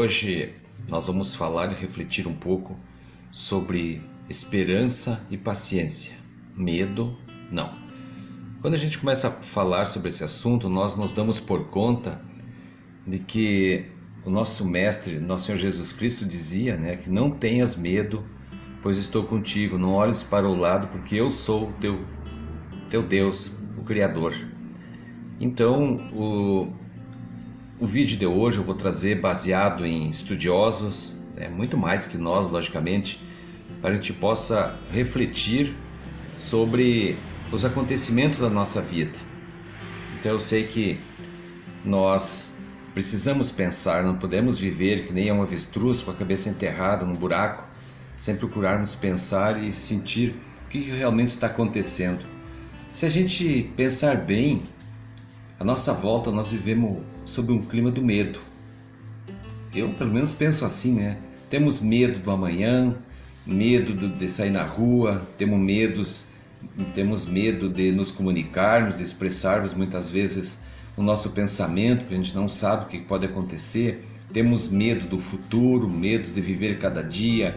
Hoje nós vamos falar e refletir um pouco sobre esperança e paciência. Medo, não. Quando a gente começa a falar sobre esse assunto, nós nos damos por conta de que o nosso mestre, nosso Senhor Jesus Cristo dizia, que não tenhas medo, pois estou contigo, não olhes para o lado, porque eu sou o teu Deus, o Criador. Então, o vídeo de hoje eu vou trazer baseado em estudiosos, muito mais que nós, logicamente, para que a gente possa refletir sobre os acontecimentos da nossa vida. Então eu sei que nós precisamos pensar, não podemos viver que nem um avestruz com a cabeça enterrada num buraco, sem procurarmos pensar e sentir o que realmente está acontecendo. Se a gente pensar bem, à nossa volta nós vivemos sob um clima do medo. Eu pelo menos penso assim, Temos medo do amanhã, medo de sair na rua, temos medo de nos comunicarmos, de expressarmos muitas vezes o nosso pensamento, porque a gente não sabe o que pode acontecer. Temos medo do futuro, medo de viver cada dia,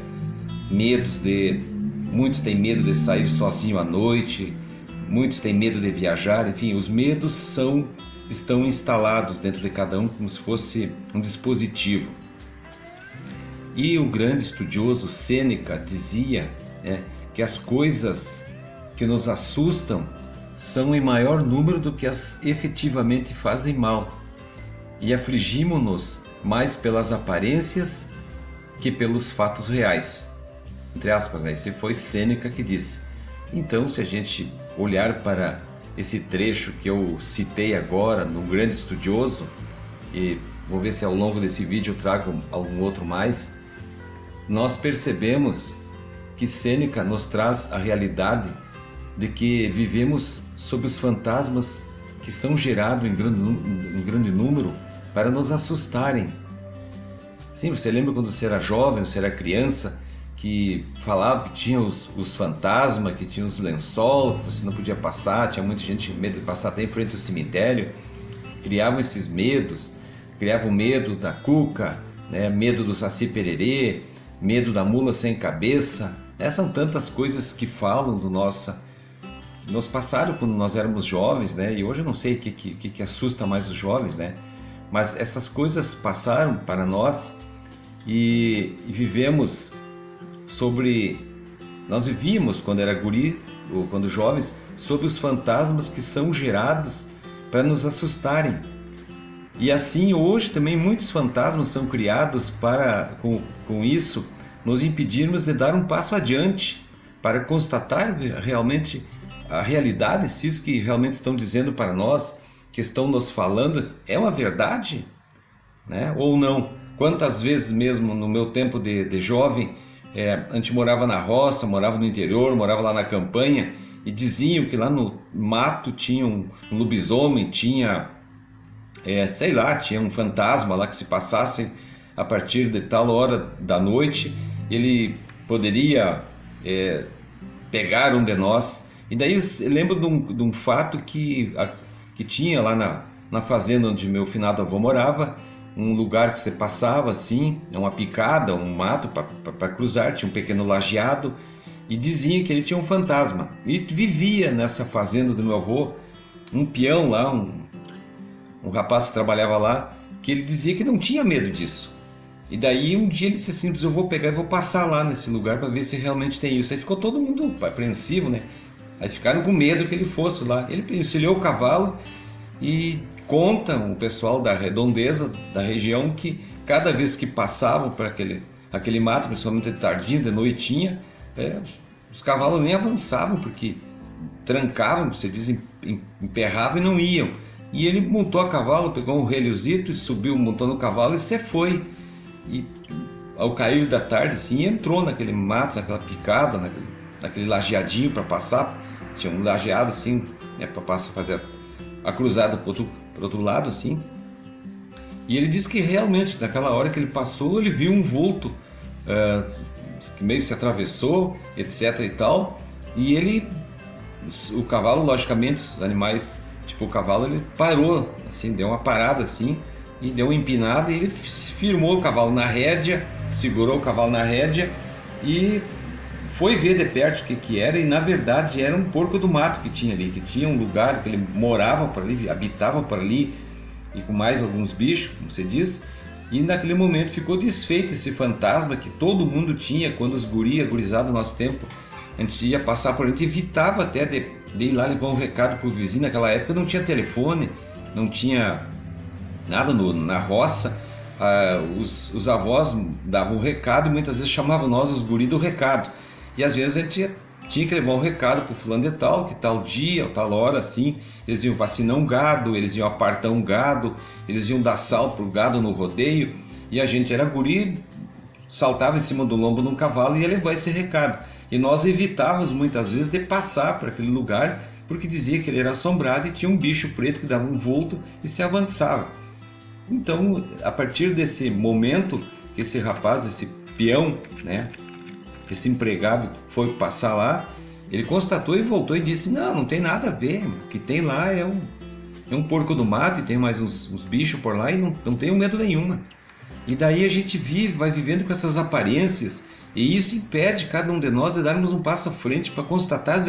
muitos têm medo de sair sozinho à noite, muitos têm medo de viajar, enfim, os medos estão instalados dentro de cada um como se fosse um dispositivo. E o grande estudioso Sêneca dizia que as coisas que nos assustam são em maior número do que as efetivamente fazem mal, e afligimos-nos mais pelas aparências que pelos fatos reais. Entre aspas, esse foi Sêneca que disse. Então, se a gente olhar para esse trecho que eu citei agora, no grande estudioso, e vou ver se ao longo desse vídeo eu trago algum outro mais, nós percebemos que Sêneca nos traz a realidade de que vivemos sob os fantasmas que são gerados em grande número para nos assustarem. Sim, você lembra quando você era jovem, você era criança, que falava que tinha os fantasmas, que tinha os lençol, que você não podia passar, tinha muita gente com medo de passar até em frente ao cemitério, criavam esses medos, criavam medo da cuca, medo do saci pererê, medo da mula sem cabeça. São tantas coisas que falam que nos passaram quando nós éramos jovens, e hoje eu não sei o que assusta mais os jovens, mas essas coisas passaram para nós e vivemos nós vivíamos quando era guri, ou quando jovens, sobre os fantasmas que são gerados para nos assustarem. E assim hoje também muitos fantasmas são criados para, com isso, nos impedirmos de dar um passo adiante, para constatar realmente a realidade, se isso que realmente estão dizendo para nós, que estão nos falando, é uma verdade, ou não. Quantas vezes mesmo no meu tempo de jovem, a gente morava na roça, morava no interior, morava lá na campanha, e diziam que lá no mato tinha um lobisomem, tinha tinha um fantasma lá que se passasse a partir de tal hora da noite, ele poderia pegar um de nós. E daí eu lembro de um fato que tinha lá na fazenda onde meu finado avô morava, um lugar que você passava assim, uma picada, um mato para cruzar, tinha um pequeno lajeado, e diziam que ele tinha um fantasma. E vivia nessa fazenda do meu avô um peão lá, um rapaz que trabalhava lá, que ele dizia que não tinha medo disso. E daí um dia ele disse assim: eu vou pegar e vou passar lá nesse lugar para ver se realmente tem isso. Aí ficou todo mundo apreensivo, Aí ficaram com medo que ele fosse lá. Ele encilhou o cavalo e conta o pessoal da redondeza, da região, que cada vez que passavam por aquele mato, principalmente de tardinha, de noitinha, os cavalos nem avançavam, porque trancavam, você diz, emperravam e não iam. E ele montou a cavalo, pegou um relhozito e subiu, montou no cavalo, e você foi. E ao cair da tarde, assim, entrou naquele mato, naquela picada, naquele lajeadinho para passar. Tinha um lajeado assim, para fazer a cruzada para outro lado, assim. E ele disse que realmente, naquela hora que ele passou, ele viu um vulto que meio se atravessou, etc e tal. E o cavalo, logicamente, os animais, tipo o cavalo, ele parou, assim, deu uma parada assim, e deu uma empinada e ele firmou o cavalo na rédea, segurou o cavalo na rédea e foi ver de perto o que era, e na verdade era um porco do mato que tinha ali, que tinha um lugar que ele morava por ali, habitava por ali, e com mais alguns bichos, como você diz, e naquele momento ficou desfeito esse fantasma que todo mundo tinha quando os gurizada do nosso tempo, a gente ia passar por ali, a gente evitava até de ir lá levar um recado pro vizinho. Naquela época não tinha telefone, não tinha nada na roça. Os avós davam o recado e muitas vezes chamavam nós, os guris, do recado. E às vezes a gente tinha que levar um recado pro fulano de tal, que tal dia, ou tal hora, assim, eles iam vacinar um gado, eles iam apartar um gado, eles iam dar sal pro gado no rodeio, e a gente era guri, saltava em cima do lombo de um cavalo e ia levar esse recado. E nós evitávamos muitas vezes de passar por aquele lugar, porque dizia que ele era assombrado e tinha um bicho preto que dava um vulto e se avançava. Então, a partir desse momento que esse rapaz, esse peão, né, esse empregado foi passar lá, ele constatou e voltou e disse: não tem nada a ver, o que tem lá é um porco do mato e tem mais uns bichos por lá e não tenho medo nenhuma. E daí a gente vai vivendo com essas aparências, e isso impede cada um de nós de darmos um passo à frente para constatar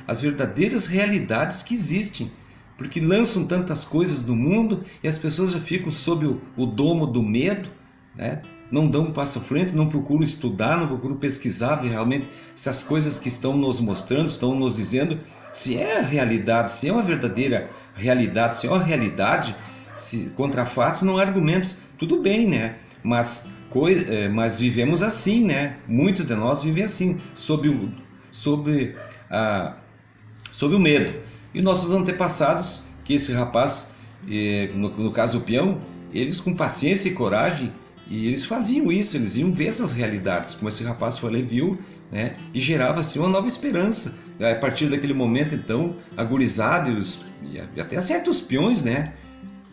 as verdadeiras realidades que existem. Porque lançam tantas coisas no mundo e as pessoas já ficam sob o domo do medo, né? Não dão um passo à frente, não procuram estudar, não procuram pesquisar realmente se as coisas que estão nos mostrando, estão nos dizendo, se é a realidade, se é uma verdadeira realidade, se é uma realidade, se contra fatos não há argumentos. Tudo bem, né? Mas vivemos assim, né? Muitos de nós vivem assim, sob o medo. E nossos antepassados, que esse rapaz, no caso o peão, eles com paciência e coragem, e eles faziam isso, eles iam ver essas realidades, como esse rapaz foi lá e viu, né? E gerava assim uma nova esperança. A partir daquele momento, então, a gurizada e até certos peões, né,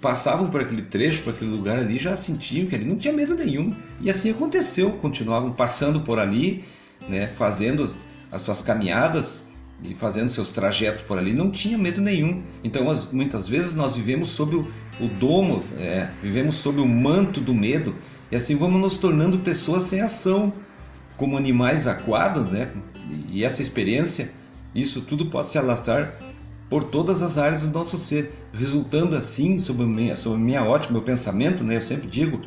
passavam por aquele trecho, por aquele lugar ali, já sentiam que ali não tinha medo nenhum. E assim aconteceu, continuavam passando por ali, né, fazendo as suas caminhadas e fazendo seus trajetos por ali, não tinha medo nenhum. Então muitas vezes nós vivemos sob o domo, vivemos sob o manto do medo, e assim vamos nos tornando pessoas sem ação, como animais acuados, né? E essa experiência, isso tudo pode se alastrar por todas as áreas do nosso ser, resultando assim, sob minha ótica, meu pensamento, né? Eu sempre digo,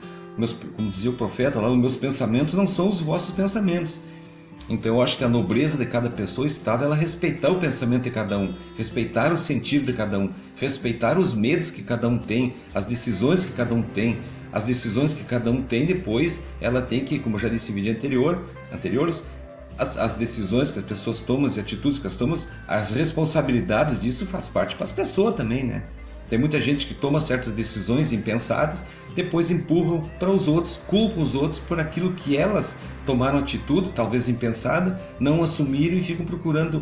como dizia o profeta lá, os meus pensamentos não são os vossos pensamentos. Então eu acho que a nobreza de cada pessoa está dela respeitar o pensamento de cada um, respeitar o sentido de cada um, respeitar os medos que cada um tem, as decisões que cada um tem. As decisões que cada um tem depois, ela tem que, como eu já disse em vídeo anteriores, as decisões que as pessoas tomam, as atitudes que elas tomam, as responsabilidades disso faz parte para as pessoas também, né? Tem muita gente que toma certas decisões impensadas, depois empurram para os outros, culpam os outros por aquilo que elas tomaram atitude, talvez impensada, não assumiram e ficam procurando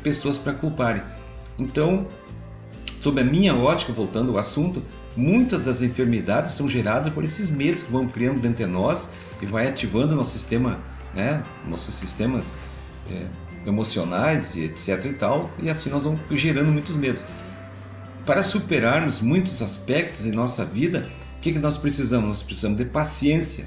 pessoas para culparem. Então, sob a minha ótica, voltando ao assunto, muitas das enfermidades são geradas por esses medos que vão criando dentro de nós e vai ativando nosso sistema, né? Nossos sistemas emocionais, etc. e tal, e assim nós vamos gerando muitos medos. Para superarmos muitos aspectos em nossa vida, o que nós precisamos? Nós precisamos de paciência,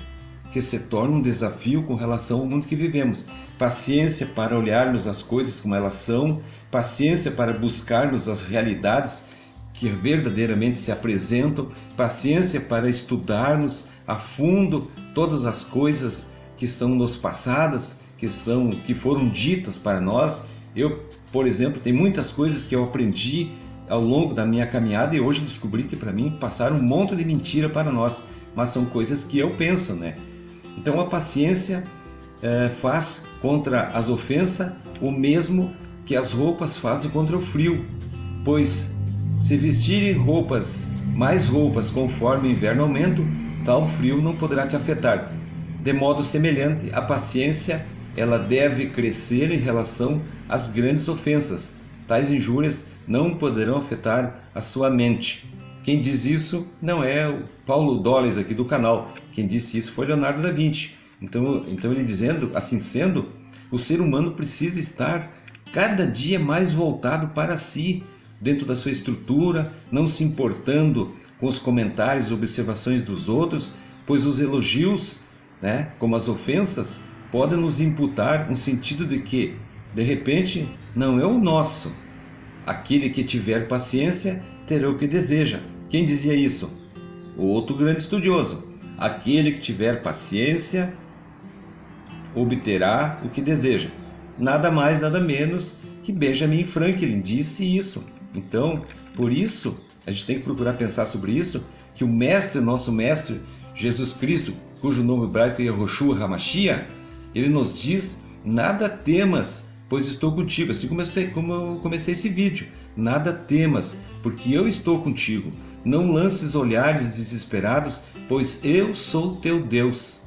que se torna um desafio com relação ao mundo que vivemos. Paciência para olharmos as coisas como elas são, paciência para buscarmos as realidades que verdadeiramente se apresentam, paciência para estudarmos a fundo todas as coisas que são nos passadas, que foram ditas para nós. Eu, por exemplo, tem muitas coisas que eu aprendi ao longo da minha caminhada e hoje descobri que para mim passaram um monte de mentira para nós, mas são coisas que eu penso, né? Então a paciência faz contra as ofensas o mesmo que as roupas fazem contra o frio, pois se vestirem mais roupas conforme o inverno aumenta, tal frio não poderá te afetar. De modo semelhante, a paciência ela deve crescer em relação às grandes ofensas. Tais injúrias não poderão afetar a sua mente. Quem diz isso não é o Paulo Doles aqui do canal. Quem disse isso foi Leonardo da Vinci. Então ele dizendo, assim sendo, o ser humano precisa estar cada dia mais voltado para si, dentro da sua estrutura, não se importando com os comentários e observações dos outros, pois os elogios, né, como as ofensas, podem nos imputar um sentido de que, de repente, não é o nosso. Aquele que tiver paciência terá o que deseja. Quem dizia isso? O outro grande estudioso. Aquele que tiver paciência obterá o que deseja. Nada mais, nada menos que Benjamin Franklin disse isso. Então, por isso, a gente tem que procurar pensar sobre isso, que o mestre, nosso mestre, Jesus Cristo, cujo nome hebraico é Yehoshua HaMashiach, ele nos diz: nada temas, pois estou contigo. Assim como eu comecei esse vídeo. Nada temas, porque eu estou contigo. Não lances olhares desesperados, pois eu sou teu Deus.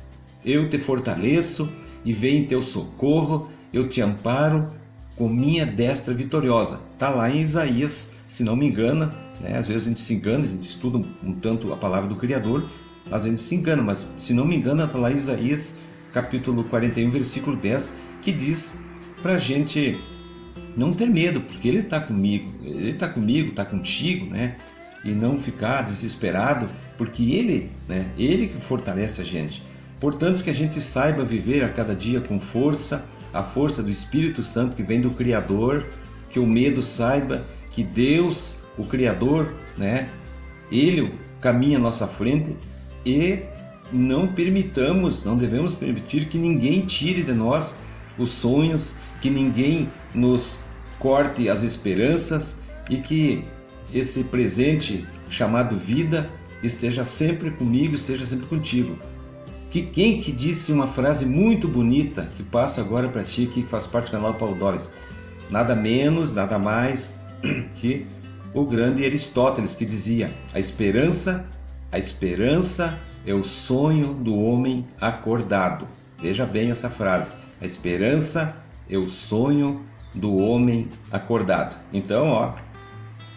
Eu te fortaleço e venho em teu socorro, eu te amparo com minha destra vitoriosa. Está lá em Isaías, se não me engano, né? Às vezes a gente se engana, a gente estuda um tanto a palavra do Criador, mas a gente se engana, mas se não me engano está lá em Isaías, capítulo 41, versículo 10, que diz para a gente não ter medo, porque Ele está comigo, está contigo, né? E não ficar desesperado, porque Ele que fortalece a gente. Portanto, que a gente saiba viver a cada dia com força, a força do Espírito Santo que vem do Criador, que o medo saiba que Deus, o Criador, né? Ele caminha à nossa frente, e não devemos permitir que ninguém tire de nós os sonhos, que ninguém nos corte as esperanças, e que esse presente chamado vida esteja sempre comigo, esteja sempre contigo. Quem que disse uma frase muito bonita, que passo agora para ti, que faz parte do canal Paulo Doris? Nada menos, nada mais que o grande Aristóteles, que dizia: a esperança é o sonho do homem acordado. Veja bem essa frase: a esperança é o sonho do homem acordado. Então,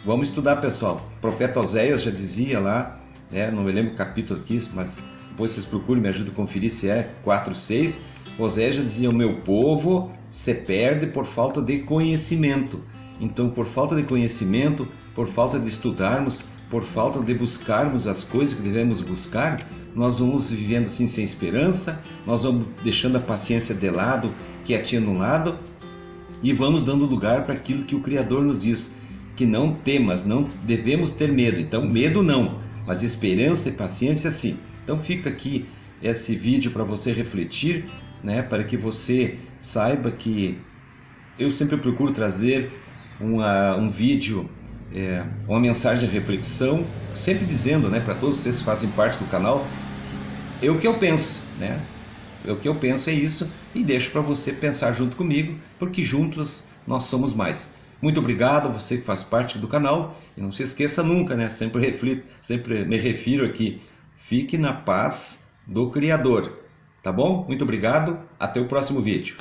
vamos estudar, pessoal. O profeta Oséias já dizia lá, né, não me lembro o capítulo aqui, mas depois vocês procurem, me ajudem a conferir se é 4:6. Oséias já dizia: o meu povo se perde por falta de conhecimento. Então, por falta de conhecimento, por falta de estudarmos, por falta de buscarmos as coisas que devemos buscar, nós vamos vivendo assim sem esperança, nós vamos deixando a paciência de lado, quietinha no lado, e vamos dando lugar para aquilo que o Criador nos diz, que não temas, não devemos ter medo. Então, medo não, mas esperança e paciência sim. Então fica aqui esse vídeo para você refletir, né, para que você saiba que eu sempre procuro trazer um vídeo, uma mensagem de reflexão, sempre dizendo, né, para todos vocês que fazem parte do canal, o que eu penso, né? O que eu penso é isso, e deixo para você pensar junto comigo, porque juntos nós somos mais. Muito obrigado a você que faz parte do canal, e não se esqueça nunca, né? Sempre me refiro aqui, fique na paz do Criador, tá bom? Muito obrigado, até o próximo vídeo.